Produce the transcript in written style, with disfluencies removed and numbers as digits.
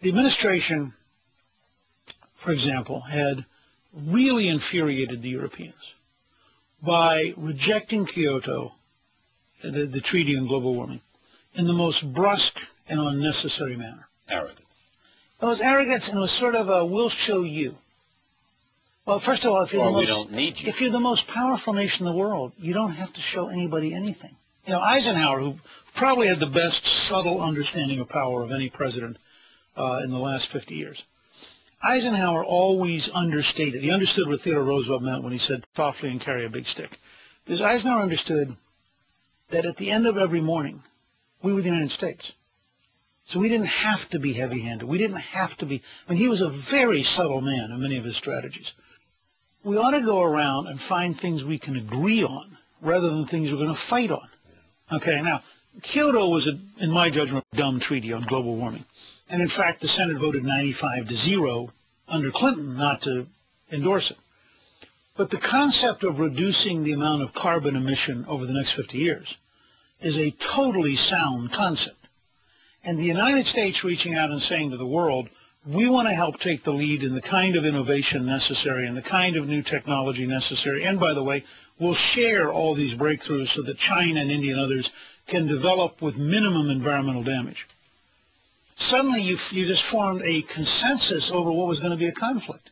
The administration, for example, had really infuriated the Europeans by rejecting Kyoto, the treaty on global warming, in the most brusque and unnecessary manner. Arrogant. It was arrogance, and it was sort of a "we'll show you." Well, first of all, if you're we don't need you. If you're the most powerful nation in the world, you don't have to show anybody anything. You know, Eisenhower, who probably had the best subtle understanding of power of any president in the last 50 years, Eisenhower always understated. He understood what Theodore Roosevelt meant when he said softly and carry a big stick. Because Eisenhower understood that at the end of every morning, we were the United States. So we didn't have to be heavy-handed. We didn't have to be. I mean, he was a very subtle man in many of his strategies. We ought to go around and find things we can agree on rather than things we're going to fight on. Okay, now, Kyoto was, in my judgment, a dumb treaty on global warming. And, in fact, the Senate voted 95-0 under Clinton not to endorse it. But the concept of reducing the amount of carbon emission over the next 50 years is a totally sound concept. And the United States reaching out and saying to the world, we want to help take the lead in the kind of innovation necessary and the kind of new technology necessary. And, by the way, we'll share all these breakthroughs so that China and India and others can develop with minimum environmental damage. Suddenly you just formed a consensus over what was going to be a conflict.